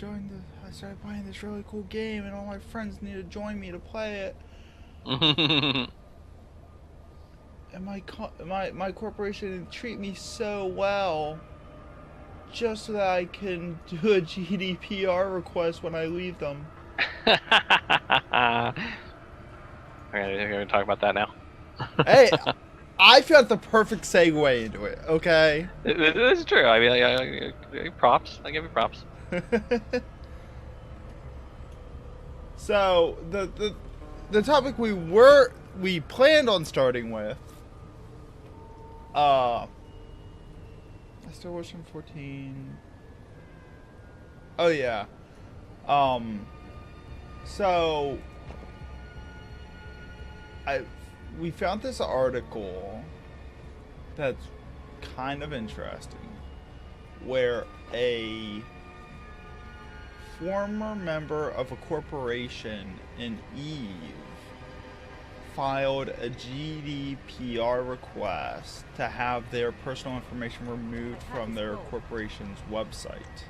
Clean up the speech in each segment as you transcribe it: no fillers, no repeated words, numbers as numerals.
I started playing this really cool game, and all my friends need to join me to play it. And my corporation treat me so well, just so that I can do a GDPR request when I leave them. We're gonna talk about that now. Hey, I found the perfect segue into it. Okay. This is true. I mean, props. I give you props. So the topic we planned on starting with, I still watching 14. Oh yeah. So we found this article that's kind of interesting, where a former member of a corporation in Eve filed a GDPR request to have their personal information removed from their corporation's website.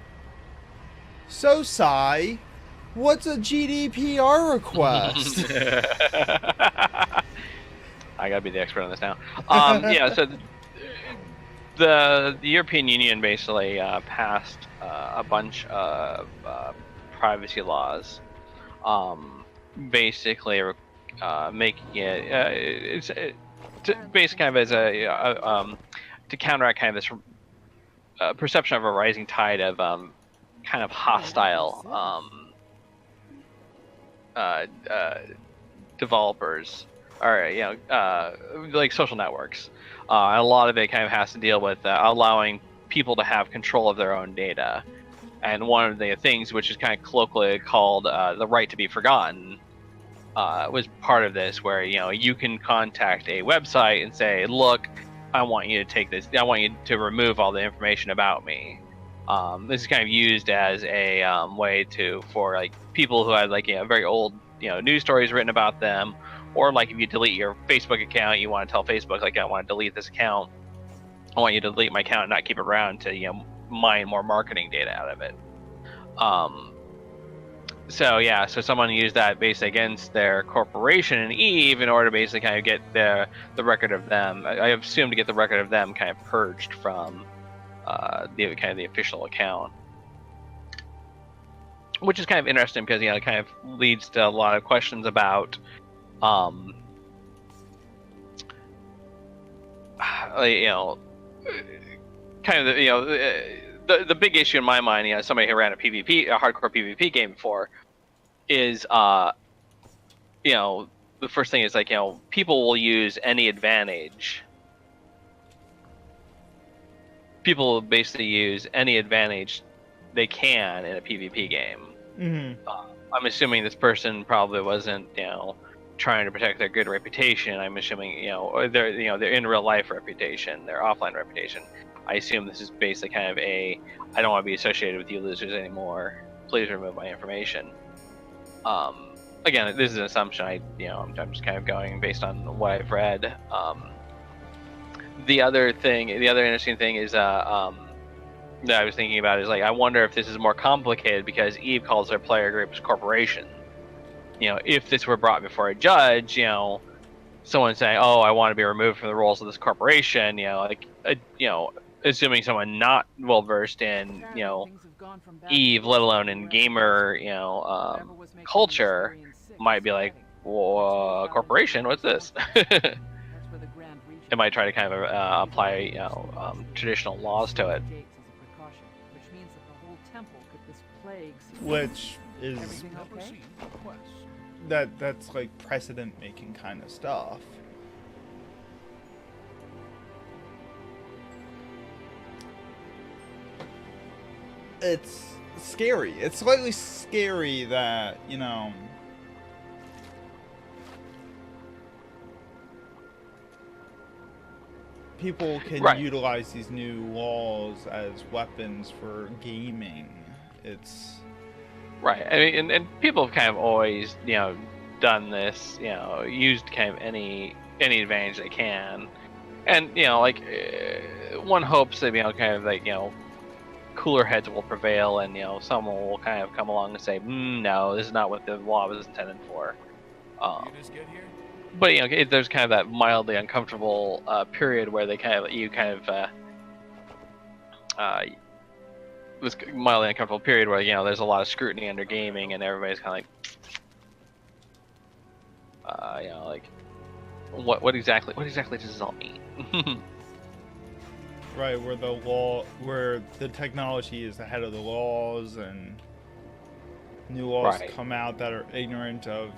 So, Sai, what's a GDPR request? I gotta be the expert on this now. Yeah, so the European Union basically passed a bunch of privacy laws, basically making it basically kind of as to counteract kind of this perception of a rising tide of kind of hostile developers, or like social networks. A lot of it kind of has to deal with allowing people to have control of their own data. And one of the things, which is kind of colloquially called the right to be forgotten, was part of this, where you can contact a website and say, "Look, I want you to take this. I want you to remove all the information about me." This is kind of used as a way for like people who have like very old news stories written about them, or like if you delete your Facebook account, you want to tell Facebook like, I want to delete this account. I want you to delete my account and not keep it around to mine more marketing data out of it. So someone used that basically against their corporation in Eve in order to basically kind of get the record of them. I assume to get the record of them kind of purged from the official account, which is kind of interesting because it kind of leads to a lot of questions about kind of the big issue in my mind, somebody who ran a hardcore PvP game before, is the first thing is like people will use any advantage. People will basically use any advantage they can in a PvP game. Mm-hmm. I'm assuming this person probably wasn't trying to protect their good reputation. I'm assuming their in real life reputation, their offline reputation. I assume this is basically kind of I don't want to be associated with you losers anymore. Please remove my information. Again, this is an assumption. I'm just kind of going based on what I've read. The other interesting thing is that I was thinking about is like, I wonder if this is more complicated because Eve calls their player groups corporation. If this were brought before a judge, someone saying, "Oh, I want to be removed from the roles of this corporation," assuming someone not well versed in Eve, let alone in gamer culture, might be like, "Whoa, corporation? What's this?" It might try to kind of apply traditional laws to it, which is that's like precedent making kind of stuff. It's scary. It's slightly scary that people can utilize these new laws as weapons for gaming. It's right. I mean, and people have kind of always, done this, used kind of any advantage they can, and like one hopes that kind of like cooler heads will prevail, and someone will kind of come along and say, no, this is not what the law was intended for. But there's kind of that mildly uncomfortable period where this mildly uncomfortable period where there's a lot of scrutiny under gaming, and everybody's kind of like, what exactly does this all mean? Right, where the technology is ahead of the laws, and new laws come out that are ignorant of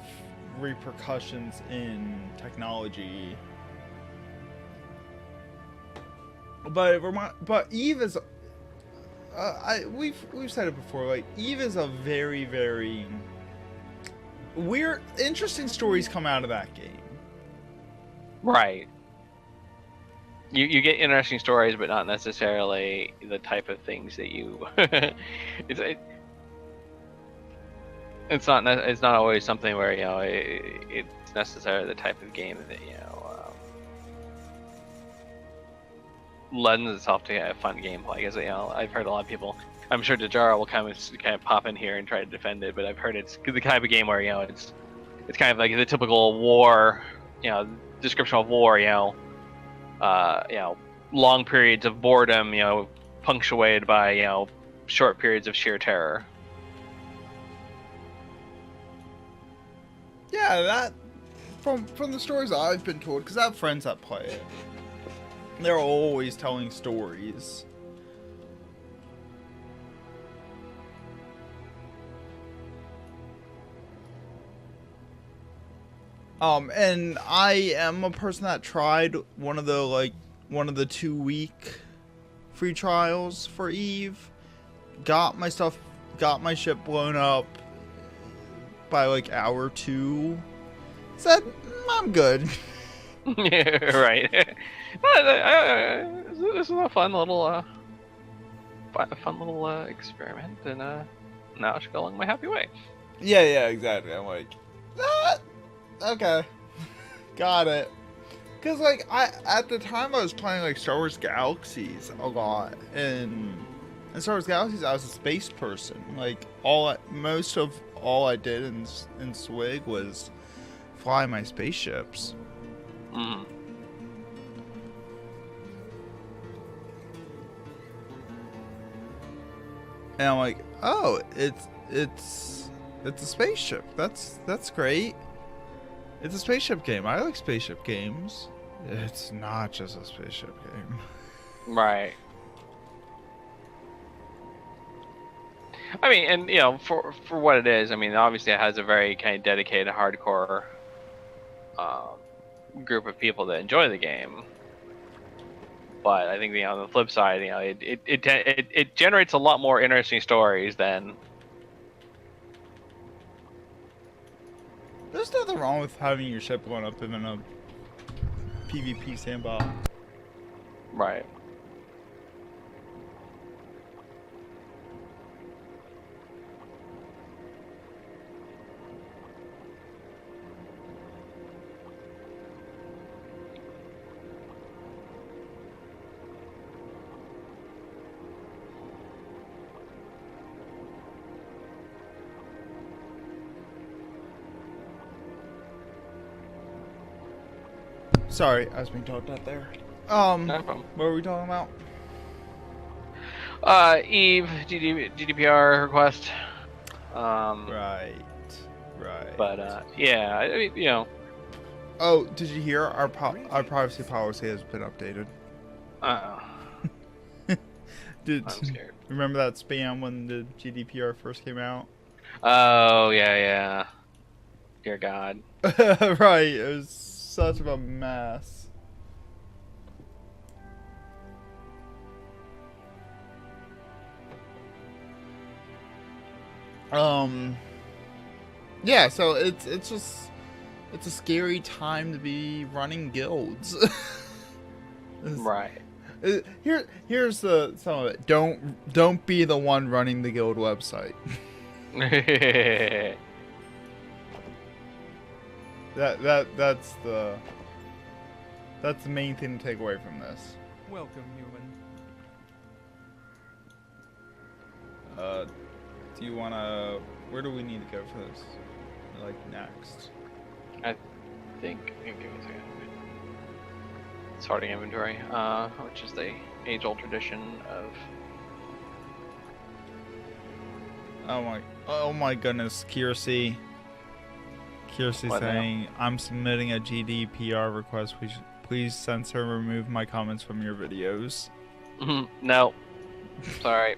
repercussions in technology. But Eve is, we've said it before. Like, Eve is a very, very weird, interesting stories come out of that game. Right. You get interesting stories, but not necessarily the type of things that you. It's not always something where it's necessarily the type of game that lends itself to fun gameplay. Because I've heard a lot of people. I'm sure Dejara will kind of pop in here and try to defend it, but I've heard it's the kind of game where it's kind of like the typical war, description of war, long periods of boredom, punctuated by short periods of sheer terror. Yeah, that from the stories I've been told, because I have friends that play it. They're always telling stories. And I am a person that tried one of the 2-week free trials for Eve. Got my ship blown up by like hour 2. Said, I'm good. Yeah, right. This is a fun little experiment, and now I should go along my happy way. Yeah, exactly. I'm like, okay, got it. Cause like at the time I was playing like Star Wars Galaxies a lot, and in Star Wars Galaxies I was a space person. Like most of all I did in Swig was fly my spaceships. Mm. And I'm like, oh, it's a spaceship. That's great. It's a spaceship game. I like spaceship games. It's not just a spaceship game. Right. I mean, and for what it is, I mean, obviously it has a very kind of dedicated, hardcore group of people that enjoy the game. But I think on the flip side, it generates a lot more interesting stories than. There's nothing wrong with having your ship blown up in a PvP sandbox. Right. Sorry, I was being talked at there. No problem. What were we talking about? Eve GDPR request. Right. But yeah, I mean, Oh, did you hear our privacy policy has been updated? I'm scared. Remember that spam when the GDPR first came out? Oh yeah. Dear God. Right. It was such of a mess. Yeah, so it's a scary time to be running guilds. Right. Here's some of it. Don't be the one running the guild website. That's the main thing to take away from this. Welcome, human. Do you wanna? Where do we need to go for this? Like next? I think. Give me a second. Sorting inventory, which is the age-old tradition of. Oh my goodness, Kiersey. Kiersey saying, I'm submitting a GDPR request. Please censor and remove my comments from your videos. No. Sorry.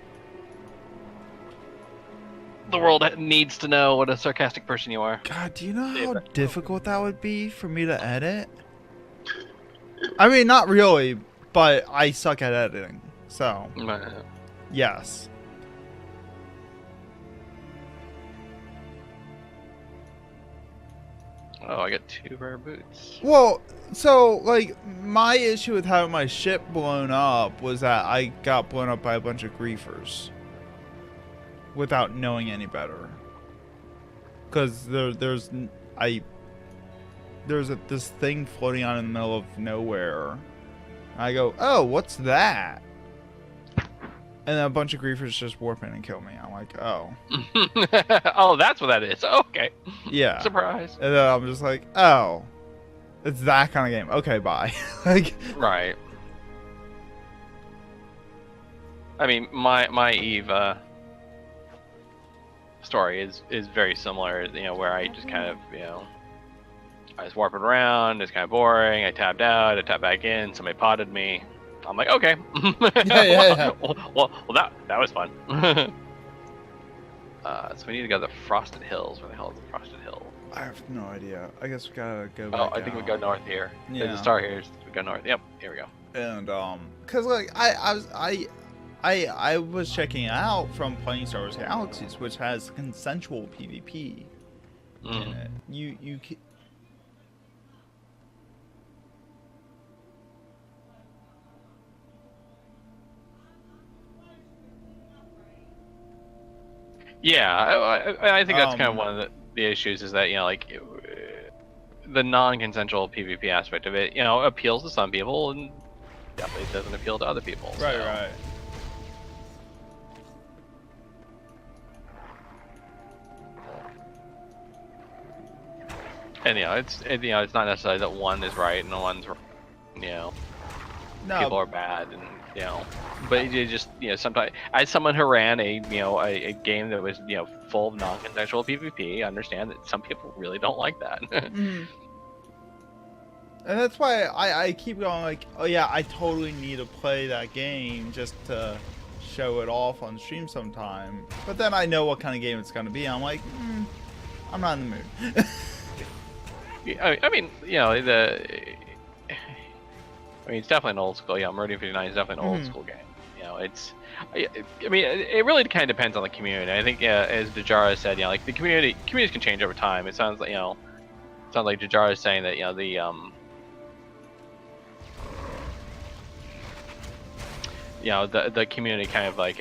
The world needs to know what a sarcastic person you are. God, do you know how difficult that would be for me to edit? I mean, not really, but I suck at editing. So, yes. Oh, I got 2 rare boots. Well, so, like, my issue with having my ship blown up was that I got blown up by a bunch of griefers without knowing any better. Because there's this thing floating on in the middle of nowhere. I go, oh, what's that? And then a bunch of griefers just warp in and kill me. I'm like, oh. Oh, that's what that is. Okay. Yeah. Surprise. And then I'm just like, oh. It's that kind of game. Okay, bye. Like, right. I mean, my Eve story is very similar, you know, where I just kind of, you know, I was warping around, it's kind of boring, I tapped out, I tapped back in, somebody potted me. I'm like, okay. Yeah. Well, that was fun. So we need to go to the Frosted Hills. Where the hell is the Frosted Hill? I have no idea. I guess we gotta go back. Oh, I think we go north here. Yeah. There's a star here. So we go north. Yep, here we go. And cause like I was checking out from playing Star Wars Galaxies, which has consensual PvP in it. You Yeah, I think that's kind of one of the issues is that, you know, like the non-consensual PvP aspect of it, you know, appeals to some people and definitely doesn't appeal to other people. Right, so. right. And it's not necessarily that one is right and the one's wrong, you know. No. People are bad, and you know, but you just, you know, sometimes as someone who ran a game that was, you know, full of non-consensual PvP, I understand that some people really don't like that. And that's why I keep going like, oh yeah, I totally need to play that game just to show it off on stream sometime. But then I know what kind of game it's gonna be. I'm like, I'm not in the mood. I mean, you know, it's definitely an old school. Yeah, Meridian 59 is definitely an old school game. You know, I mean, it really kind of depends on the community. I think, as Dejara said, you know, like the communities can change over time. It sounds like, you know, Dejara is saying that, you know, the community kind of like,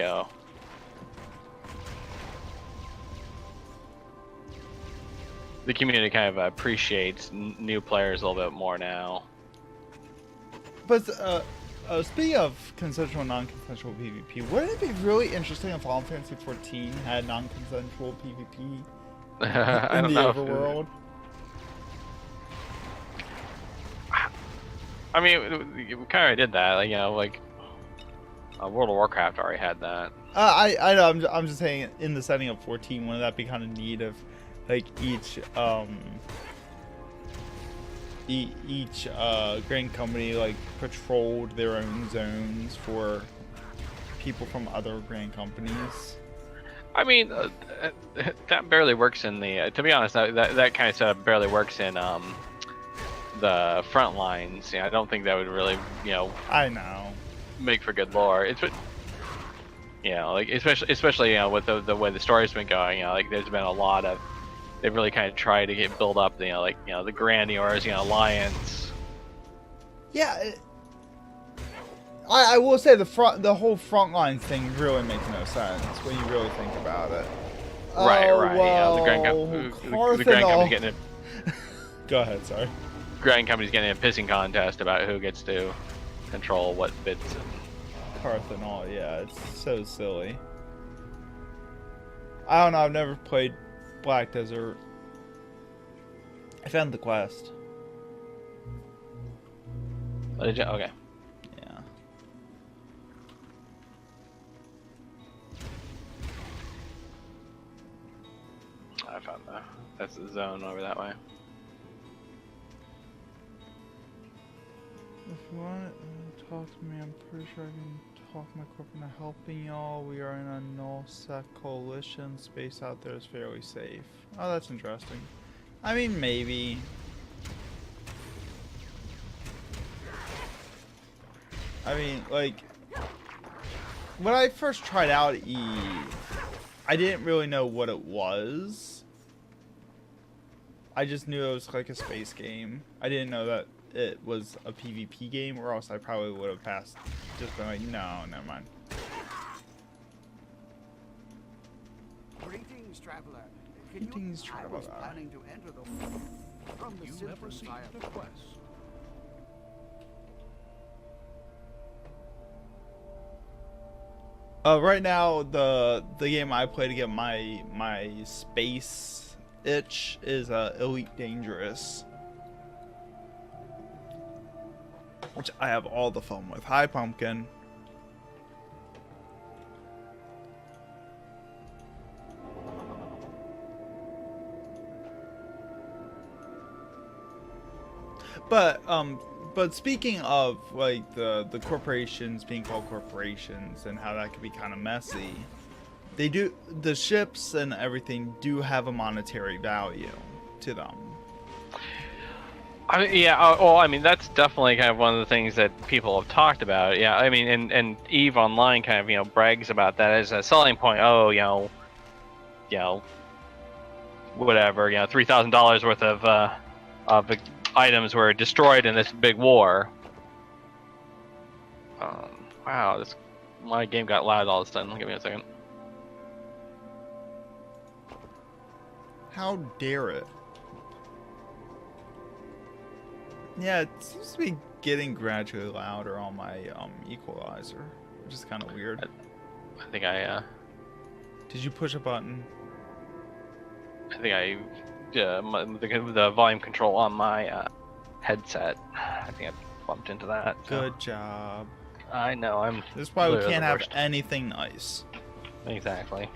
the community kind of appreciates new players a little bit more now. But speaking of consensual and non-consensual PvP, wouldn't it be really interesting if Final Fantasy 14 had non-consensual PvP in the overworld? I mean, we kind of did that, like, you know, like World of Warcraft already had that. I know. I'm just saying, in the setting of 14, wouldn't that be kind of neat if, like, each grand company like patrolled their own zones for people from other grand companies? I mean, that barely works in the. To be honest, that kind of setup barely works in the front lines. Yeah, I don't think that would really, you know. I know. Make for good lore. It's, you know, like especially you know, with the way the story's been going. You know, like there's been a lot of. They've really kind of tried to build up, you know, like, you know, the Grandiors, you know, alliance. Yeah, I will say the whole frontline thing really makes no sense when you really think about it. Right. Well, you know, the Grand Company's getting Go ahead, sorry. Grand Company's getting a pissing contest about who gets to control what bits. Carthanol, yeah, it's so silly. I don't know. I've never played Black Desert. I found the quest. Oh, did you? Okay. Yeah. I found that. That's the zone over that way. If you want to talk to me, I'm pretty sure I can talk my corporate into helping y'all. We are in a null-sec coalition. Space out there is fairly safe. Oh, that's interesting. I mean, maybe. I mean, like, when I first tried out Eve, I didn't really know what it was. I just knew it was like a space game. I didn't know that it was a PvP game, or else I probably would have passed. Just been like, no, never mind. Greetings, traveler. Greetings, traveler. I was planning to enter the from the symptoms I have. Right now, the game I play to get my space itch is Elite Dangerous, which I have all the fun with. Hi, Pumpkin. But speaking of like the corporations being called corporations and how that could be kind of messy, the ships and everything do have a monetary value to them. I mean, yeah. Well, I mean, that's definitely kind of one of the things that people have talked about. Yeah, I mean, and Eve Online kind of brags about that as a selling point. Oh, whatever. $3,000 worth of items were destroyed in this big war. Wow, my game got loud all of a sudden. Give me a second. How dare it? Yeah, it seems to be getting gradually louder on my equalizer, which is kind of weird. I think I Did you push a button? the volume control on my headset. I think I bumped into that. So. Good job. I know. This is why we can't have worst. anything nice. Exactly.